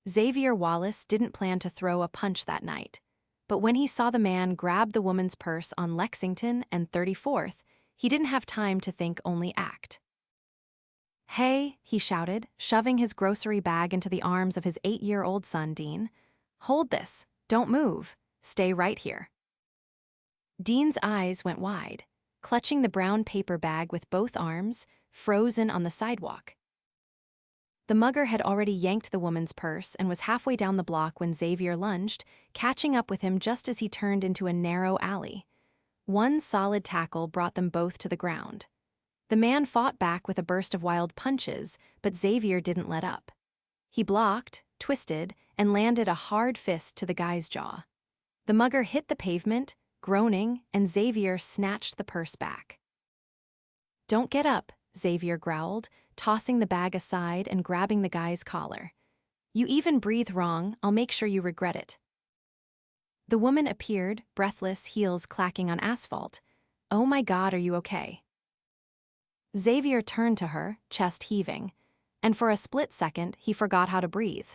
Xavier Wallace didn't plan to throw a punch that night, but when he saw the man grab the woman's purse on Lexington and 34th, he didn't have time to think, only act. "Hey," he shouted, shoving his grocery bag into the arms of his 8-year-old son, Dean. "Hold this. Don't move. Stay right here." Dean's eyes went wide, clutching the brown paper bag with both arms, frozen on the sidewalk. The mugger had already yanked the woman's purse and was halfway down the block when Xavier lunged, catching up with him just as he turned into a narrow alley. One solid tackle brought them both to the ground. The man fought back with a burst of wild punches, but Xavier didn't let up. He blocked, twisted, and landed a hard fist to the guy's jaw. The mugger hit the pavement, groaning, and Xavier snatched the purse back. "Don't get up," Xavier growled, tossing the bag aside and grabbing the guy's collar. "You even breathe wrong, I'll make sure you regret it." The woman appeared, breathless, heels clacking on asphalt. "Oh my God, are you okay?" Xavier turned to her, chest heaving, and for a split second he forgot how to breathe.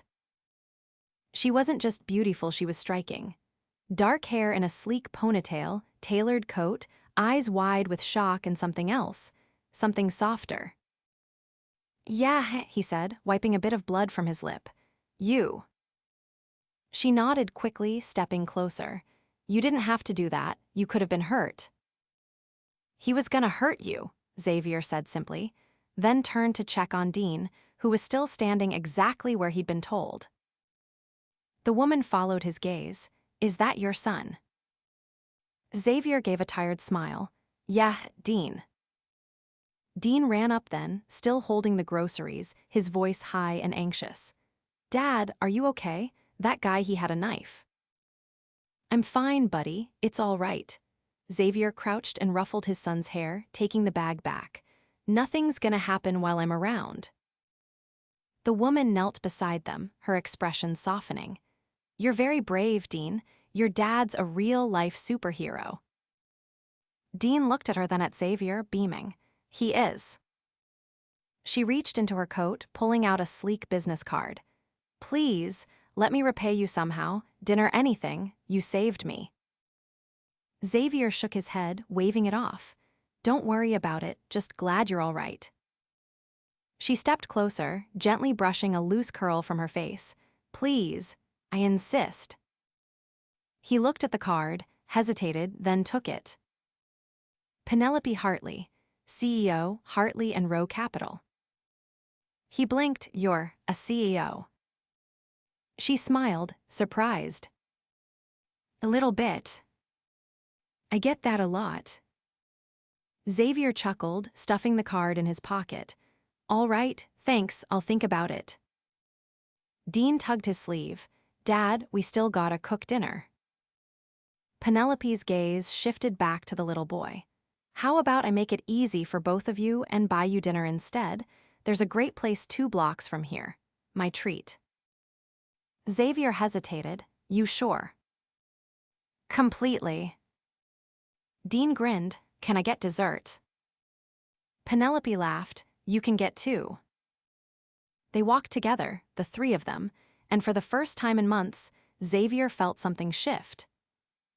She wasn't just beautiful, she was striking. Dark hair in a sleek ponytail, tailored coat, eyes wide with shock and something else, something softer. "Yeah," he said, wiping a bit of blood from his lip. "You." She nodded quickly, stepping closer. "You didn't have to do that. You could have been hurt." "He was gonna hurt you," Xavier said simply, then turned to check on Dean, who was still standing exactly where he'd been told. The woman followed his gaze. "Is that your son?" Xavier gave a tired smile. "Yeah, Dean." Dean ran up then, still holding the groceries, his voice high and anxious. "Dad, are you okay? That guy, he had a knife." "I'm fine, buddy. It's all right." Xavier crouched and ruffled his son's hair, taking the bag back. "Nothing's gonna happen while I'm around." The woman knelt beside them, her expression softening. "You're very brave, Dean. Your dad's a real-life superhero." Dean looked at her, then at Xavier, beaming. "He is." She reached into her coat, pulling out a sleek business card. "Please, let me repay you somehow. Dinner, anything. You saved me." Xavier shook his head, waving it off. "Don't worry about it, just glad you're all right." She stepped closer, gently brushing a loose curl from her face. "Please, I insist." He looked at the card, hesitated, then took it. "Penelope Hartley, CEO, Hartley and Row Capital." He blinked. "You're a CEO?" She smiled, surprised. "A little bit. I get that a lot." Xavier chuckled, stuffing the card in his pocket. "All right, thanks, I'll think about it." Dean tugged his sleeve. "Dad, we still gotta cook dinner." Penelope's gaze shifted back to the little boy. "How about I make it easy for both of you and buy you dinner instead? There's a great place 2 blocks from here. My treat." Xavier hesitated. "You sure?" "Completely." Dean grinned. "Can I get dessert?" Penelope laughed. "You can get 2." They walked together, the 3 of them, and for the first time in months, Xavier felt something shift.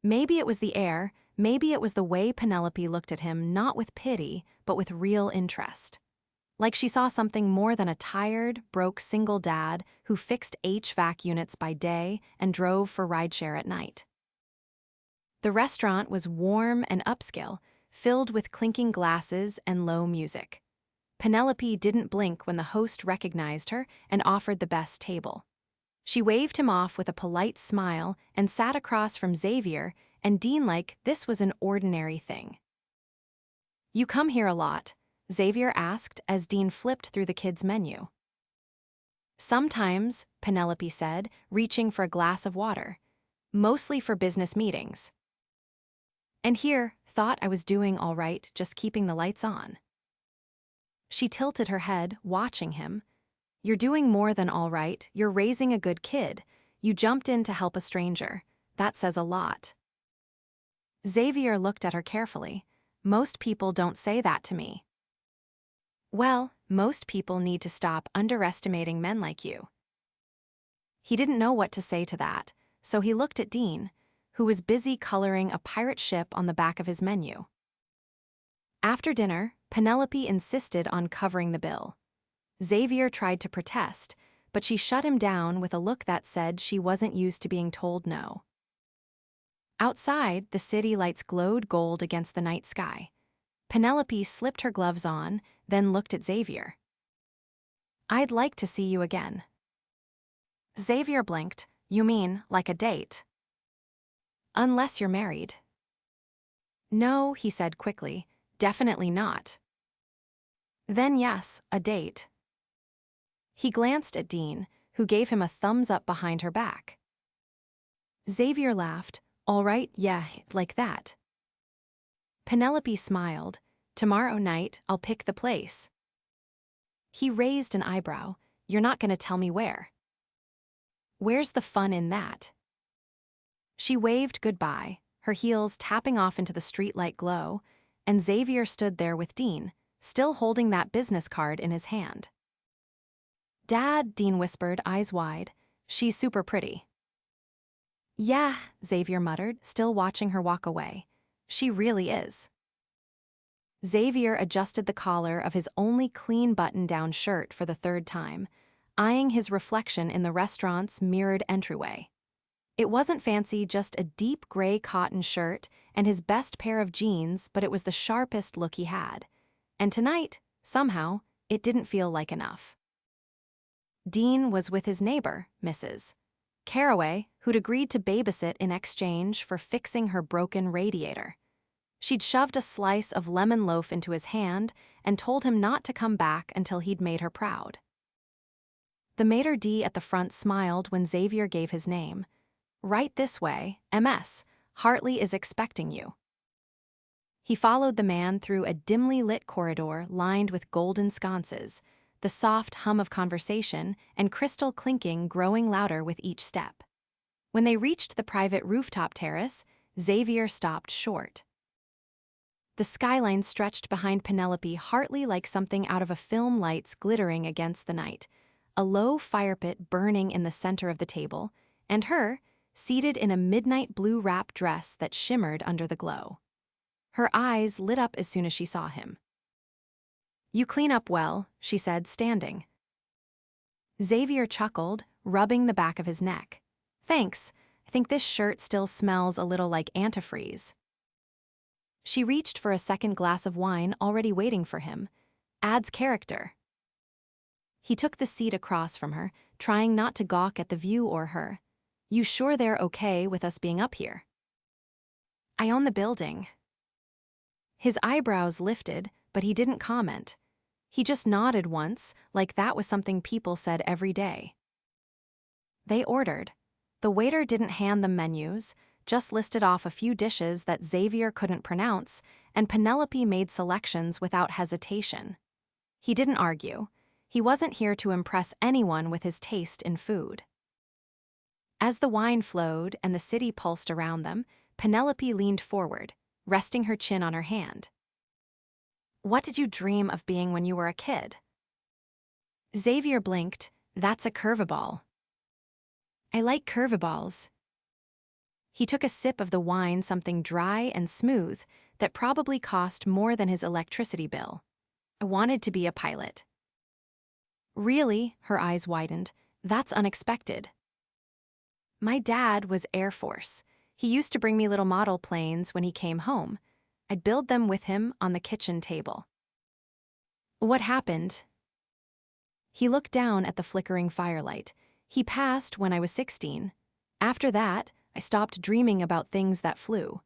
Maybe it was the air, maybe it was the way Penelope looked at him, not with pity, but with real interest. Like she saw something more than a tired, broke single dad who fixed HVAC units by day and drove for rideshare at night. The restaurant was warm and upscale, filled with clinking glasses and low music. Penelope didn't blink when the host recognized her and offered the best table. She waved him off with a polite smile and sat across from Xavier and Dean like this was an ordinary thing. "You come here a lot?" Xavier asked as Dean flipped through the kids' menu. "Sometimes," Penelope said, reaching for a glass of water. "Mostly for business meetings." "And here, thought I was doing all right, just keeping the lights on." She tilted her head, watching him. "You're doing more than all right, you're raising a good kid. You jumped in to help a stranger. That says a lot." Xavier looked at her carefully. "Most people don't say that to me." "Well, most people need to stop underestimating men like you." He didn't know what to say to that, so he looked at Dean, who was busy coloring a pirate ship on the back of his menu. After dinner, Penelope insisted on covering the bill. Xavier tried to protest, but she shut him down with a look that said she wasn't used to being told no. Outside, the city lights glowed gold against the night sky. Penelope slipped her gloves on, then looked at Xavier. "I'd like to see you again." Xavier blinked. "You mean, like a date?" "Unless you're married." "No," he said quickly, "definitely not." "Then yes, a date." He glanced at Dean, who gave him a thumbs up behind her back. Xavier laughed. "All right, yeah, like that." Penelope smiled. "Tomorrow night, I'll pick the place." He raised an eyebrow. "You're not going to tell me where." "Where's the fun in that?" She waved goodbye, her heels tapping off into the streetlight glow, and Xavier stood there with Dean, still holding that business card in his hand. "Dad," Dean whispered, eyes wide, "she's super pretty." "Yeah," Xavier muttered, still watching her walk away. "She really is." Xavier adjusted the collar of his only clean button-down shirt for the third time, eyeing his reflection in the restaurant's mirrored entryway. It wasn't fancy, just a deep gray cotton shirt and his best pair of jeans, but it was the sharpest look he had. And tonight, somehow, it didn't feel like enough. Dean was with his neighbor, Mrs. Caraway, who'd agreed to babysit in exchange for fixing her broken radiator. She'd shoved a slice of lemon loaf into his hand and told him not to come back until he'd made her proud. The maitre d' at the front smiled when Xavier gave his name. "Right this way, MS. Hartley is expecting you." He followed the man through a dimly lit corridor lined with golden sconces, the soft hum of conversation and crystal clinking growing louder with each step. When they reached the private rooftop terrace, Xavier stopped short. The skyline stretched behind Penelope Hartley like something out of a film, lights glittering against the night, a low fire pit burning in the center of the table, and her, seated in a midnight blue wrap dress that shimmered under the glow. Her eyes lit up as soon as she saw him. "You clean up well," she said, standing. Xavier chuckled, rubbing the back of his neck. "Thanks. I think this shirt still smells a little like antifreeze." She reached for a second glass of wine already waiting for him. "Adds character." He took the seat across from her, trying not to gawk at the view or her. "You sure they're okay with us being up here?" "I own the building." His eyebrows lifted, but he didn't comment. He just nodded once, like that was something people said every day. They ordered. The waiter didn't hand them menus, just listed off a few dishes that Xavier couldn't pronounce, and Penelope made selections without hesitation. He didn't argue. He wasn't here to impress anyone with his taste in food. As the wine flowed and the city pulsed around them, Penelope leaned forward, resting her chin on her hand. "What did you dream of being when you were a kid?" Xavier blinked. "That's a curveball." "I like curveballs." He took a sip of the wine, something dry and smooth that probably cost more than his electricity bill. "I wanted to be a pilot." "Really?" Her eyes widened. "That's unexpected." "My dad was Air Force. He used to bring me little model planes when he came home. I'd build them with him on the kitchen table." "What happened?" He looked down at the flickering firelight. "He passed when I was 16. After that, I stopped dreaming about things that flew."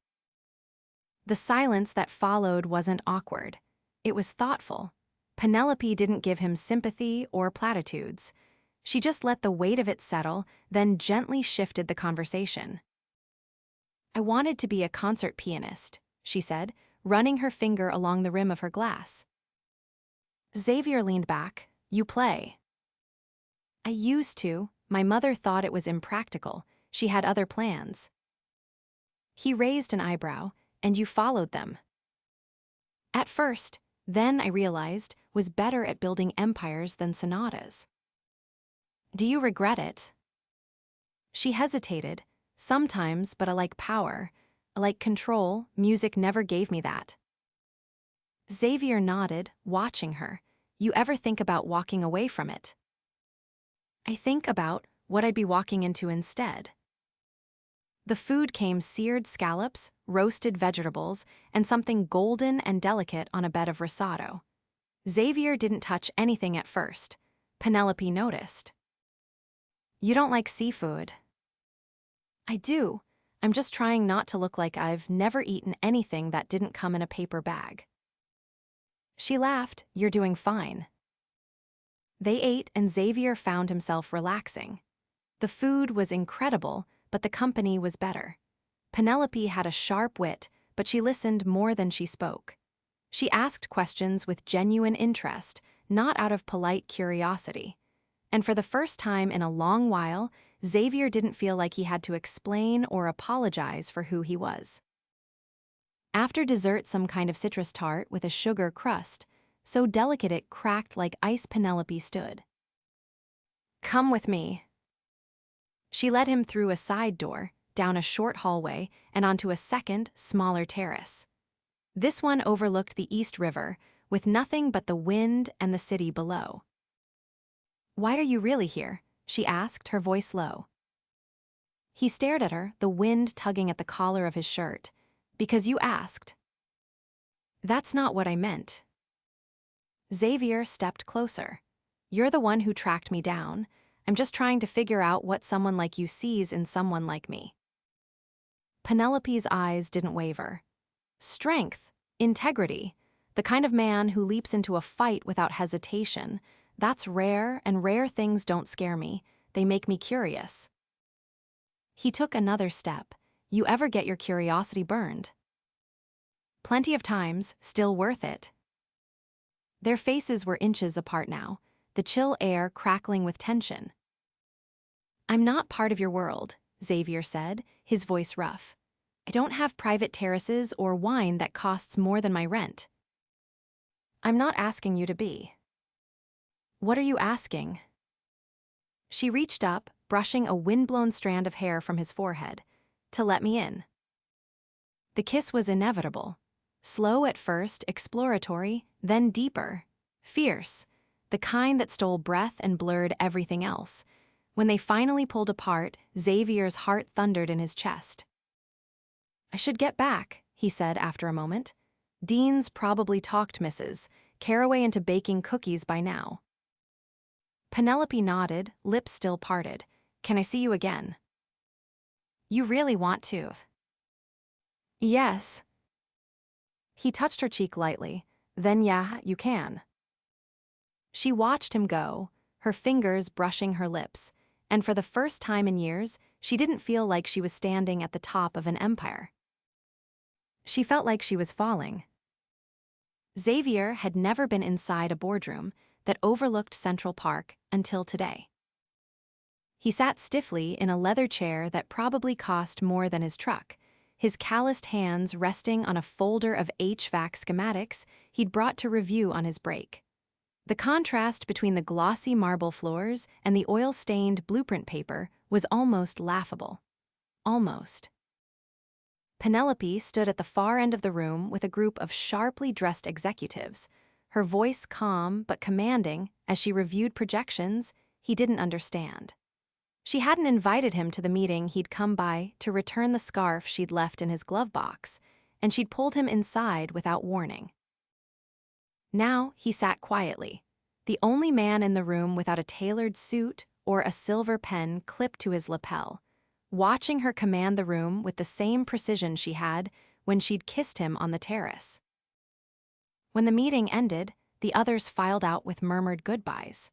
The silence that followed wasn't awkward. It was thoughtful. Penelope didn't give him sympathy or platitudes. She just let the weight of it settle, then gently shifted the conversation. "I wanted to be a concert pianist," she said, running her finger along the rim of her glass. Xavier leaned back. "You play?" "I used to. My mother thought it was impractical. She had other plans." He raised an eyebrow. "And you followed them?" "At first, then I realized, was better at building empires than sonatas." "Do you regret it?" She hesitated. Sometimes, but I like power. I like control. Music never gave me that. Xavier nodded, watching her. You ever think about walking away from it? I think about what I'd be walking into instead. The food came seared scallops, roasted vegetables, and something golden and delicate on a bed of risotto. Xavier didn't touch anything at first. Penelope noticed. You don't like seafood. I do. I'm just trying not to look like I've never eaten anything that didn't come in a paper bag. She laughed. You're doing fine. They ate and Xavier found himself relaxing. The food was incredible, but the company was better. Penelope had a sharp wit, but she listened more than she spoke. She asked questions with genuine interest, not out of polite curiosity. And for the first time in a long while, Xavier didn't feel like he had to explain or apologize for who he was. After dessert, some kind of citrus tart with a sugar crust, so delicate it cracked like ice. Penelope stood. Come with me. She led him through a side door, down a short hallway, and onto a second, smaller terrace. This one overlooked the East River, with nothing but the wind and the city below. Why are you really here? She asked, her voice low. He stared at her, the wind tugging at the collar of his shirt. Because you asked. That's not what I meant. Xavier stepped closer. You're the one who tracked me down. I'm just trying to figure out what someone like you sees in someone like me. Penelope's eyes didn't waver. Strength, integrity, the kind of man who leaps into a fight without hesitation. That's rare, and rare things don't scare me. They make me curious. He took another step. You ever get your curiosity burned? Plenty of times, still worth it. Their faces were inches apart now, the chill air crackling with tension. I'm not part of your world, Xavier said, his voice rough. I don't have private terraces or wine that costs more than my rent. I'm not asking you to be. What are you asking? She reached up, brushing a windblown strand of hair from his forehead. To let me in. The kiss was inevitable. Slow at first, exploratory, then deeper, fierce, the kind that stole breath and blurred everything else. When they finally pulled apart, Xavier's heart thundered in his chest. I should get back, he said after a moment. Dean's probably talked Mrs. Carraway into baking cookies by now. Penelope nodded, lips still parted. Can I see you again? You really want to? Yes. He touched her cheek lightly. Then yeah, you can. She watched him go, her fingers brushing her lips, and for the first time in years, she didn't feel like she was standing at the top of an empire. She felt like she was falling. Xavier had never been inside a boardroom that overlooked Central Park until today. He sat stiffly in a leather chair that probably cost more than his truck, his calloused hands resting on a folder of HVAC schematics he'd brought to review on his break. The contrast between the glossy marble floors and the oil-stained blueprint paper was almost laughable. Almost. Penelope stood at the far end of the room with a group of sharply dressed executives, her voice calm but commanding as she reviewed projections he didn't understand. She hadn't invited him to the meeting he'd come by to return the scarf she'd left in his glove box, and she'd pulled him inside without warning. Now he sat quietly, the only man in the room without a tailored suit or a silver pen clipped to his lapel, watching her command the room with the same precision she had when she'd kissed him on the terrace. When the meeting ended, the others filed out with murmured goodbyes.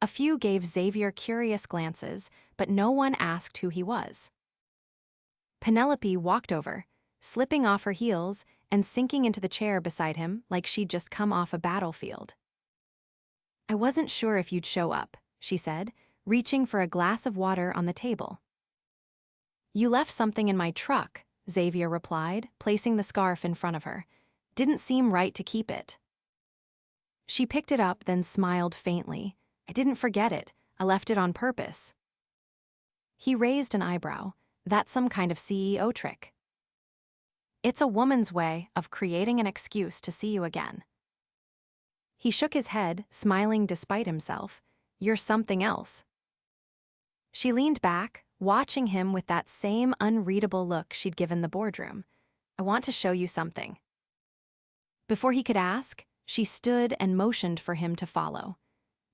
A few gave Xavier curious glances, but no one asked who he was. Penelope walked over, slipping off her heels and sinking into the chair beside him like she'd just come off a battlefield. I wasn't sure if you'd show up, she said, reaching for a glass of water on the table. You left something in my truck, Xavier replied, placing the scarf in front of her. Didn't seem right to keep it. She picked it up, then smiled faintly. I didn't forget it. I left it on purpose. He raised an eyebrow. That's some kind of CEO trick. It's a woman's way of creating an excuse to see you again. He shook his head, smiling despite himself. You're something else. She leaned back, watching him with that same unreadable look she'd given the boardroom. I want to show you something. Before he could ask, she stood and motioned for him to follow.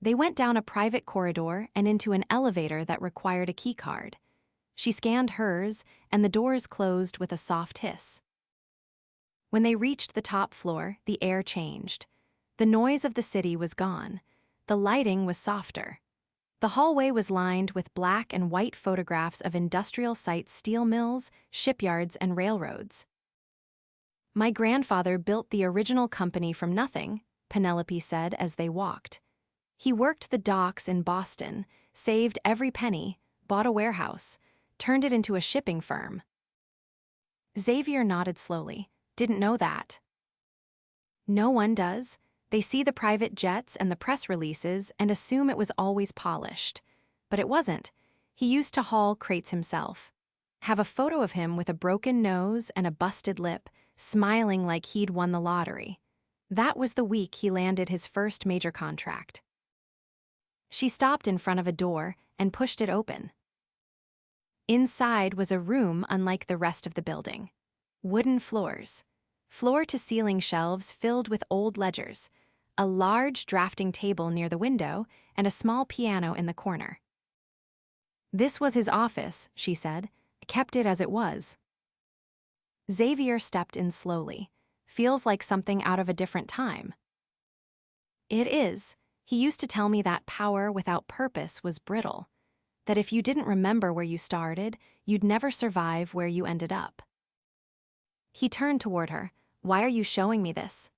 They went down a private corridor and into an elevator that required a keycard. She scanned hers, and the doors closed with a soft hiss. When they reached the top floor, the air changed. The noise of the city was gone. The lighting was softer. The hallway was lined with black and white photographs of industrial sites, steel mills, shipyards, and railroads. My grandfather built the original company from nothing, Penelope said as they walked. He worked the docks in Boston, saved every penny, bought a warehouse, turned it into a shipping firm. Xavier nodded slowly. Didn't know that. No one does. They see the private jets and the press releases and assume it was always polished. But it wasn't. He used to haul crates himself. Have a photo of him with a broken nose and a busted lip, smiling like he'd won the lottery. That was the week he landed his first major contract. She stopped in front of a door and pushed it open. Inside was a room unlike the rest of the building. Wooden floors. Floor-to-ceiling shelves filled with old ledgers, a large drafting table near the window, and a small piano in the corner. This was his office, she said. I kept it as it was. Xavier stepped in slowly. Feels like something out of a different time. It is. He used to tell me that power without purpose was brittle. That if you didn't remember where you started, you'd never survive where you ended up. He turned toward her. Why are you showing me this?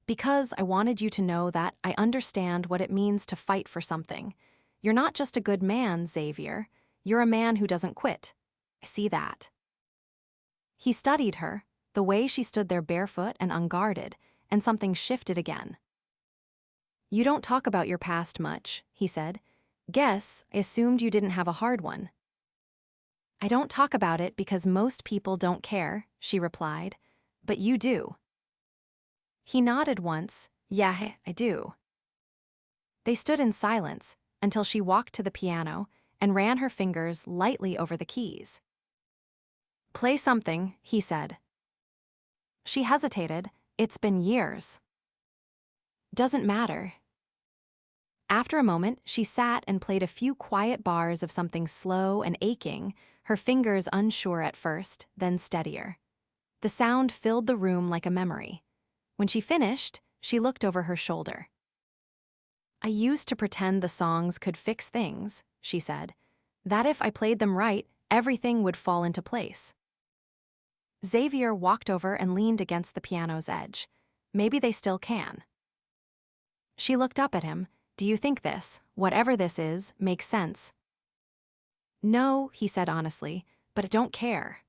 Because I wanted you to know that I understand what it means to fight for something. You're not just a good man, Xavier. You're a man who doesn't quit. I see that. He studied her, the way she stood there barefoot and unguarded, and something shifted again. You don't talk about your past much, he said. Guess I assumed you didn't have a hard one. I don't talk about it because most people don't care, she replied. But you do. He nodded once. Yeah, I do. They stood in silence until she walked to the piano and ran her fingers lightly over the keys. Play something, he said. She hesitated. It's been years. Doesn't matter. After a moment, she sat and played a few quiet bars of something slow and aching, her fingers unsure at first, then steadier. The sound filled the room like a memory. When she finished, she looked over her shoulder. I used to pretend the songs could fix things, she said. That if I played them right, everything would fall into place. Xavier walked over and leaned against the piano's edge. Maybe they still can. She looked up at him. Do you think this, whatever this is, makes sense? No, he said honestly, but I don't care.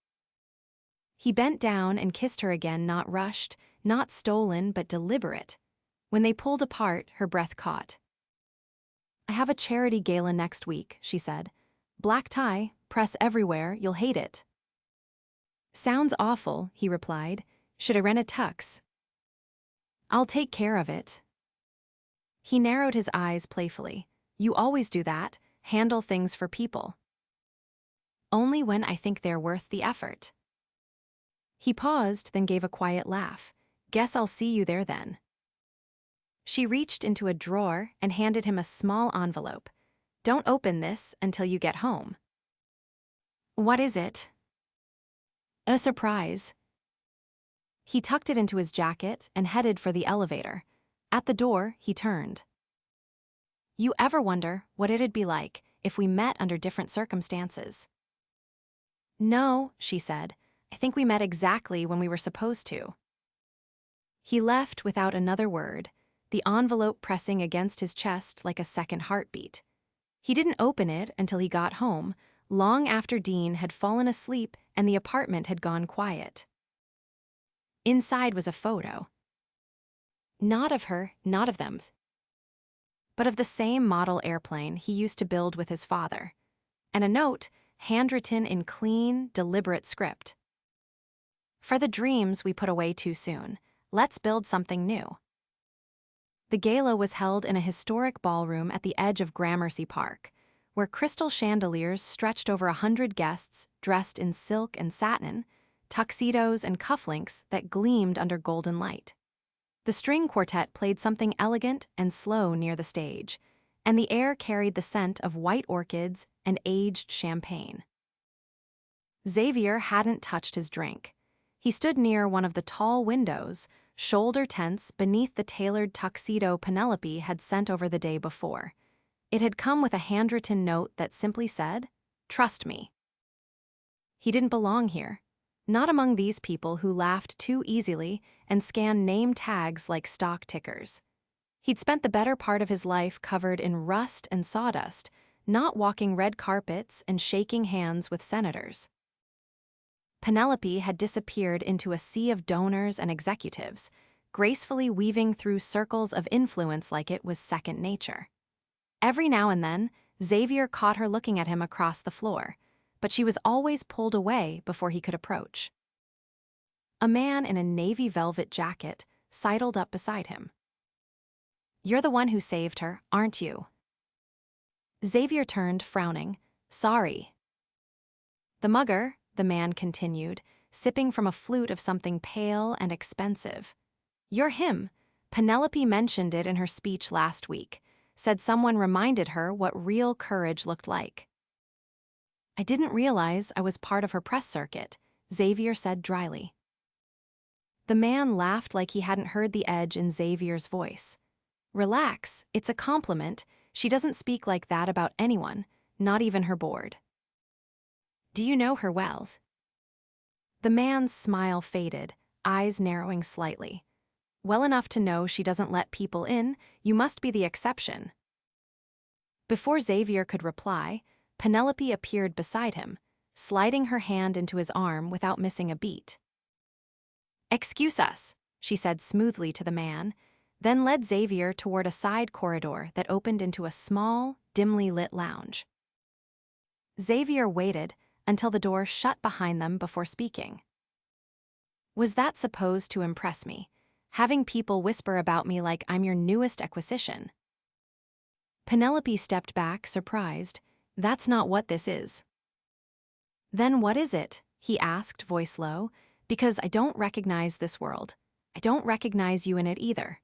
He bent down and kissed her again, not rushed, not stolen, but deliberate. When they pulled apart, her breath caught. I have a charity gala next week, she said. Black tie, press everywhere, you'll hate it. Sounds awful, he replied. Should I rent a tux? I'll take care of it. He narrowed his eyes playfully. You always do that, handle things for people. Only when I think they're worth the effort. He paused, then gave a quiet laugh. Guess I'll see you there then. She reached into a drawer and handed him a small envelope. Don't open this until you get home. What is it? A surprise. He tucked it into his jacket and headed for the elevator. At the door, he turned. You ever wonder what it'd be like if we met under different circumstances? No, she said. I think we met exactly when we were supposed to. He left without another word, the envelope pressing against his chest like a second heartbeat. He didn't open it until he got home, long after Dean had fallen asleep and the apartment had gone quiet. Inside was a photo. Not of her, not of them, but of the same model airplane he used to build with his father. and a note, handwritten in clean, deliberate script. For the dreams we put away too soon, let's build something new. The gala was held in a historic ballroom at the edge of Gramercy Park, where crystal chandeliers stretched over 100 guests dressed in silk and satin, tuxedos and cufflinks that gleamed under golden light. The string quartet played something elegant and slow near the stage, and the air carried the scent of white orchids and aged champagne. Xavier hadn't touched his drink. He stood near one of the tall windows, shoulder tense beneath the tailored tuxedo Penelope had sent over the day before. It had come with a handwritten note that simply said, "Trust me." He didn't belong here. Not among these people who laughed too easily and scanned name tags like stock tickers. He'd spent the better part of his life covered in rust and sawdust, not walking red carpets and shaking hands with senators. Penelope had disappeared into a sea of donors and executives, gracefully weaving through circles of influence like it was second nature. Every now and then, Xavier caught her looking at him across the floor, but she was always pulled away before he could approach. A man in a navy velvet jacket sidled up beside him. "You're the one who saved her, aren't you?" Xavier turned, frowning. "Sorry." "The mugger," the man continued, sipping from a flute of something pale and expensive. "You're him. Penelope mentioned it in her speech last week, said someone reminded her what real courage looked like." "I didn't realize I was part of her press circuit," Xavier said dryly. The man laughed like he hadn't heard the edge in Xavier's voice. "Relax, it's a compliment. She doesn't speak like that about anyone, not even her board." "Do you know her well?" The man's smile faded, eyes narrowing slightly. "Well enough to know she doesn't let people in. You must be the exception." Before Xavier could reply, Penelope appeared beside him, sliding her hand into his arm without missing a beat. "Excuse us," she said smoothly to the man, then led Xavier toward a side corridor that opened into a small, dimly lit lounge. Xavier waited until the door shut behind them before speaking. "Was that supposed to impress me, having people whisper about me like I'm your newest acquisition?" Penelope stepped back, surprised. "That's not what this is." "Then what is it?" he asked, voice low. "Because I don't recognize this world. I don't recognize you in it either."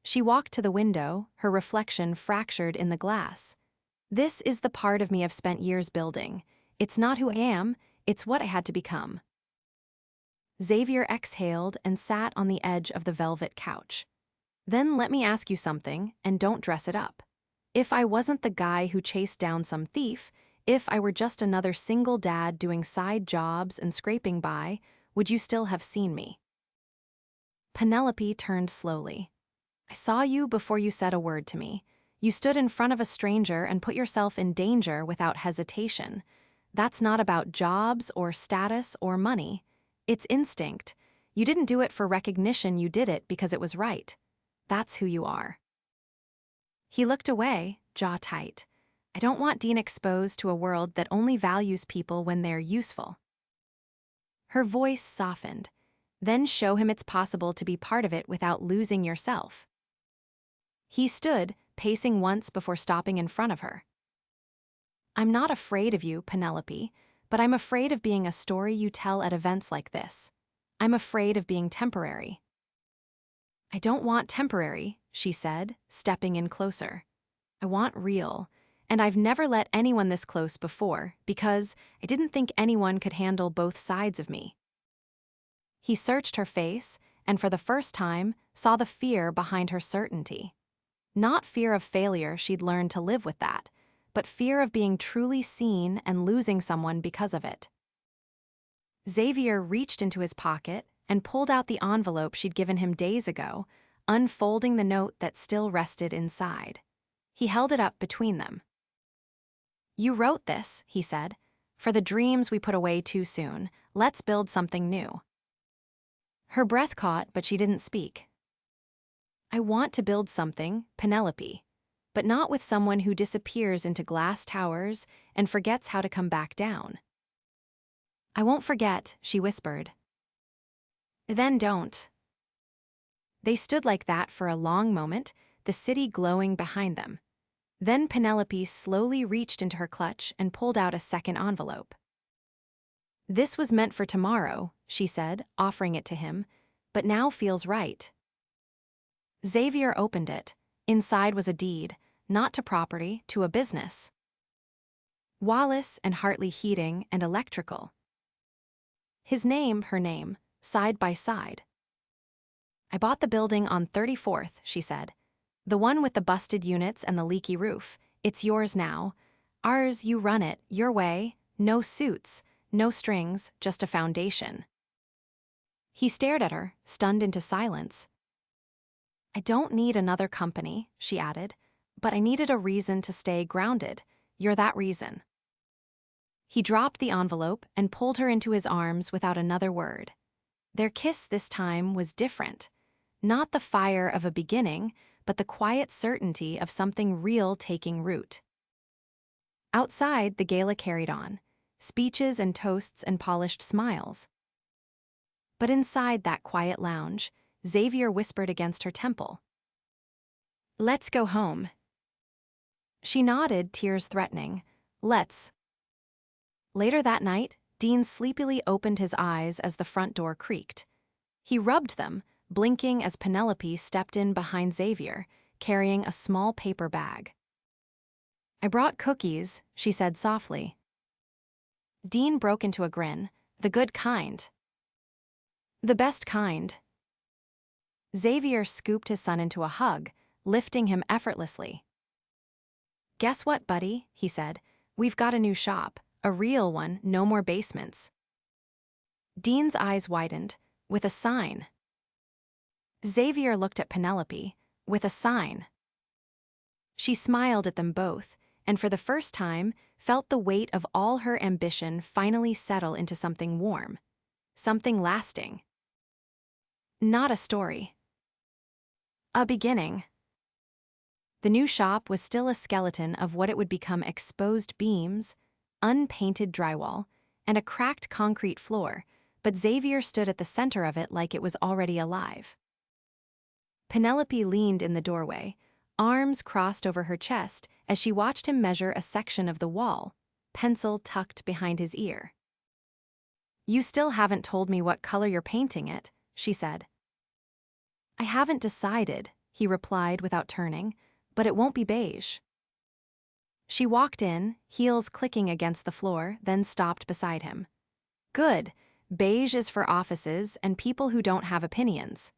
She walked to the window, her reflection fractured in the glass. "This is the part of me I've spent years building. It's not who I am, it's what I had to become." Xavier exhaled and sat on the edge of the velvet couch. "Then let me ask you something, and don't dress it up. If I wasn't the guy who chased down some thief, if I were just another single dad doing side jobs and scraping by, would you still have seen me?" Penelope turned slowly. "I saw you before you said a word to me. You stood in front of a stranger and put yourself in danger without hesitation. That's not about jobs or status or money. It's instinct. You didn't do it for recognition, you did it because it was right. That's who you are." He looked away, jaw tight. "I don't want Dean exposed to a world that only values people when they're useful." Her voice softened. "Then show him it's possible to be part of it without losing yourself." He stood, pacing once before stopping in front of her. "I'm not afraid of you, Penelope, but I'm afraid of being a story you tell at events like this. I'm afraid of being temporary." "I don't want temporary," she said, stepping in closer. "I want real, and I've never let anyone this close before because I didn't think anyone could handle both sides of me." He searched her face and for the first time saw the fear behind her certainty. Not fear of failure, she'd learned to live with that, but fear of being truly seen and losing someone because of it. Xavier reached into his pocket and pulled out the envelope she'd given him days ago, unfolding the note that still rested inside. He held it up between them. "You wrote this," he said. "For the dreams we put away too soon, let's build something new." Her breath caught, but she didn't speak. "I want to build something, Penelope. but not with someone who disappears into glass towers and forgets how to come back down. "I won't forget," she whispered. "Then don't." They stood like that for a long moment, the city glowing behind them. Then Penelope slowly reached into her clutch and pulled out a second envelope. "This was meant for tomorrow," she said, offering it to him, "but now feels right." Xavier opened it. Inside was a deed, not to property, to a business. Wallace and Hartley Heating and Electrical. His name, her name, side by side. "I bought the building on 34th, she said. "The one with the busted units and the leaky roof. It's yours now. Ours, you run it, your way, no suits, no strings, just a foundation." He stared at her, stunned into silence. "I don't need another company," she added, "but I needed a reason to stay grounded. You're that reason." He dropped the envelope and pulled her into his arms without another word. Their kiss this time was different. Not the fire of a beginning, but the quiet certainty of something real taking root. Outside, the gala carried on, speeches and toasts and polished smiles. But inside that quiet lounge, Xavier whispered against her temple, "Let's go home." She nodded, tears threatening. "Let's." Later that night, Dean sleepily opened his eyes as the front door creaked. He rubbed them, blinking as Penelope stepped in behind Xavier, carrying a small paper bag. "I brought cookies," she said softly. Dean broke into a grin. "The good kind." "The best kind." Xavier scooped his son into a hug, lifting him effortlessly. "Guess what, buddy?" he said. "We've got a new shop, a real one, no more basements." Dean's eyes widened. "With a sign." Xavier looked at Penelope. "With a sign." She smiled at them both, and for the first time felt the weight of all her ambition finally settle into something warm, something lasting. Not a story. A beginning. The new shop was still a skeleton of what it would become: exposed beams, unpainted drywall, and a cracked concrete floor, but Xavier stood at the center of it like it was already alive. Penelope leaned in the doorway, arms crossed over her chest as she watched him measure a section of the wall, pencil tucked behind his ear. "You still haven't told me what color you're painting it," she said. "I haven't decided," he replied without turning, "but it won't be beige." She walked in, heels clicking against the floor, then stopped beside him. "Good. Beige is for offices and people who don't have opinions."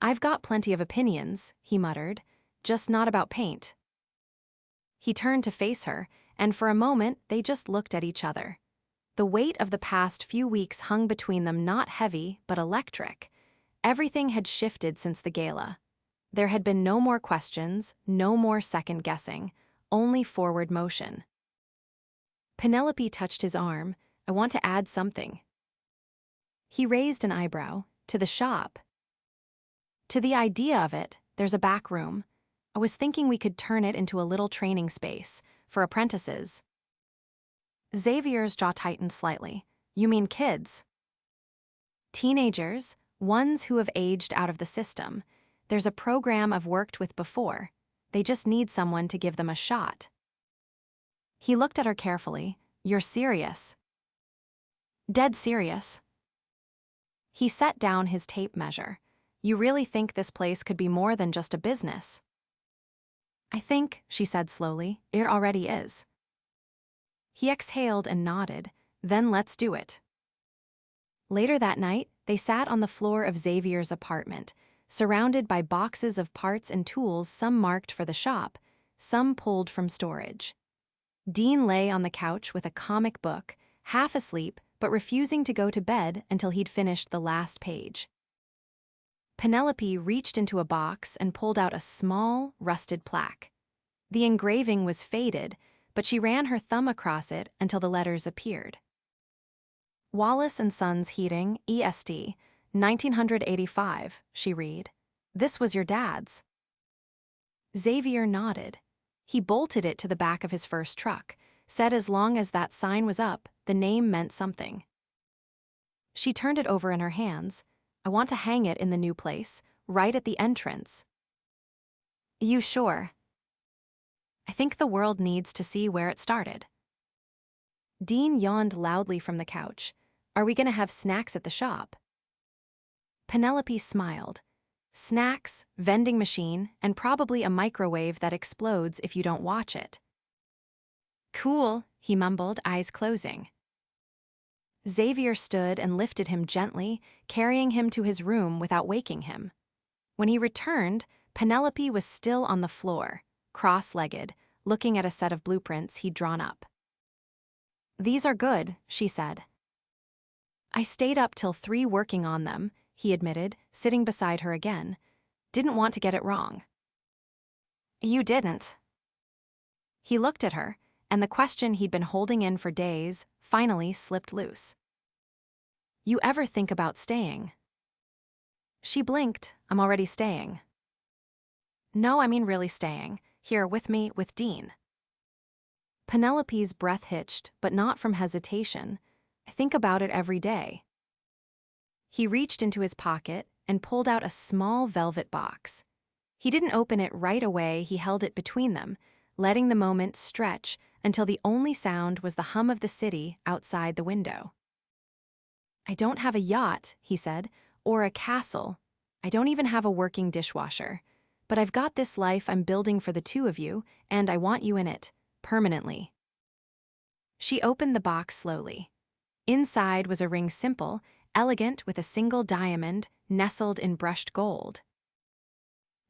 "I've got plenty of opinions," he muttered, "just not about paint." He turned to face her, and for a moment they just looked at each other. The weight of the past few weeks hung between them, not heavy, but electric. Everything had shifted since the gala. There had been no more questions, no more second-guessing, only forward motion. Penelope touched his arm. "I want to add something." He raised an eyebrow. "To the shop?" "To the idea of it. There's a back room. I was thinking we could turn it into a little training space for apprentices." Xavier's jaw tightened slightly. "You mean kids?" "Teenagers, ones who have aged out of the system. There's a program I've worked with before. They just need someone to give them a shot." He looked at her carefully. "You're serious?" "Dead serious." He set down his tape measure. "You really think this place could be more than just a business?" "I think," she said slowly, "it already is." He exhaled and nodded. "Then let's do it." Later that night, they sat on the floor of Xavier's apartment, surrounded by boxes of parts and tools, some marked for the shop, some pulled from storage. Dean lay on the couch with a comic book, half asleep but refusing to go to bed until he'd finished the last page. Penelope reached into a box and pulled out a small, rusted plaque. The engraving was faded, but she ran her thumb across it until the letters appeared. "Wallace and Sons Heating, EST, 1985, she read. "This was your dad's." Xavier nodded. He bolted it to the back of his first truck, said as long as that sign was up, the name meant something. She turned it over in her hands. I want to hang it in the new place, right at the entrance. You sure? I think the world needs to see where it started. Dean yawned loudly from the couch. Are we going to have snacks at the shop? Penelope smiled. Snacks, vending machine, and probably a microwave that explodes if you don't watch it. Cool, he mumbled, eyes closing. Xavier stood and lifted him gently, carrying him to his room without waking him. When he returned, Penelope was still on the floor, cross-legged, looking at a set of blueprints he'd drawn up. These are good, she said. I stayed up till 3 working on them, he admitted, sitting beside her again. Didn't want to get it wrong. You didn't. He looked at her, and the question he'd been holding in for days finally slipped loose. You ever think about staying? She blinked. I'm already staying. No, I mean really staying. Here with me, with Dean. Penelope's breath hitched, but not from hesitation. I think about it every day. He reached into his pocket and pulled out a small velvet box. He didn't open it right away, he held it between them, letting the moment stretch until the only sound was the hum of the city outside the window. I don't have a yacht, he said, or a castle. I don't even have a working dishwasher. But I've got this life I'm building for the 2 of you, and I want you in it, permanently. She opened the box slowly. Inside was a ring simple, elegant with a single diamond nestled in brushed gold.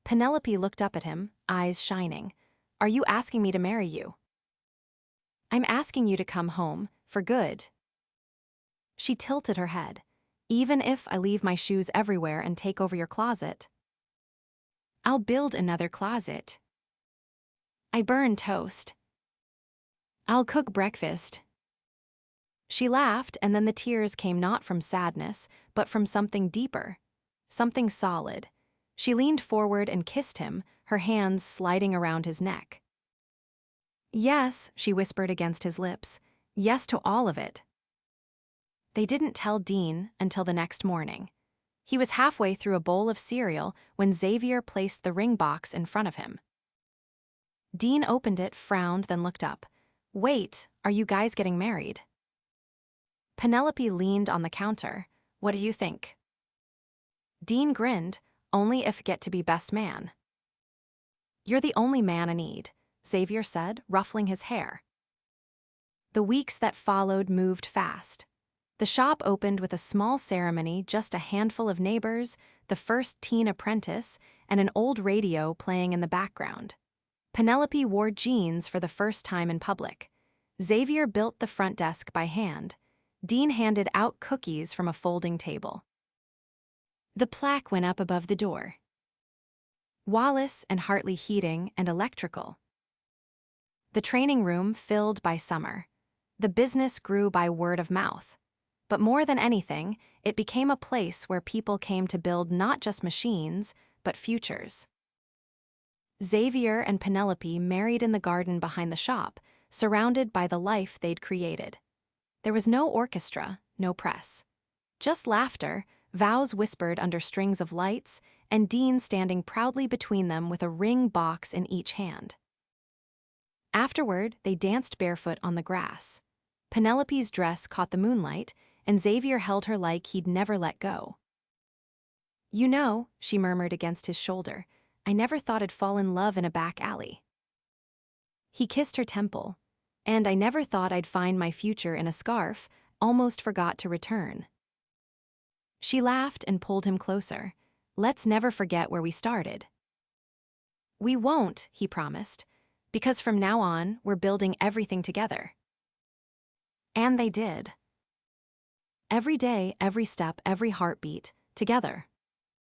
Penelope looked up at him, eyes shining. Are you asking me to marry you? I'm asking you to come home, for good. She tilted her head. Even if I leave my shoes everywhere and take over your closet. I'll build another closet. I burn toast. I'll cook breakfast. She laughed, and then the tears came not from sadness, but from something deeper, something solid. She leaned forward and kissed him, her hands sliding around his neck. Yes, she whispered against his lips. Yes to all of it. They didn't tell Dean until the next morning. He was halfway through a bowl of cereal when Xavier placed the ring box in front of him. Dean opened it, frowned, then looked up. Wait, are you guys getting married? Penelope leaned on the counter. What do you think? Dean grinned, only if get to be best man. You're the only man I need, Xavier said, ruffling his hair. The weeks that followed moved fast. The shop opened with a small ceremony, just a handful of neighbors, the first teen apprentice, and an old radio playing in the background. Penelope wore jeans for the first time in public. Xavier built the front desk by hand. Dean handed out cookies from a folding table. The plaque went up above the door. Wallace and Hartley Heating and Electrical. The training room filled by summer. The business grew by word of mouth. But more than anything, it became a place where people came to build not just machines, but futures. Xavier and Penelope married in the garden behind the shop, surrounded by the life they'd created. There was no orchestra, no press. Just laughter, vows whispered under strings of lights, and Dean standing proudly between them with a ring box in each hand. Afterward, they danced barefoot on the grass. Penelope's dress caught the moonlight, and Xavier held her like he'd never let go. You know, she murmured against his shoulder, I never thought I'd fall in love in a back alley. He kissed her temple, and I never thought I'd find my future in a scarf, almost forgot to return. She laughed and pulled him closer. Let's never forget where we started. We won't, he promised, because from now on, we're building everything together. And they did. Every day, every step, every heartbeat, together.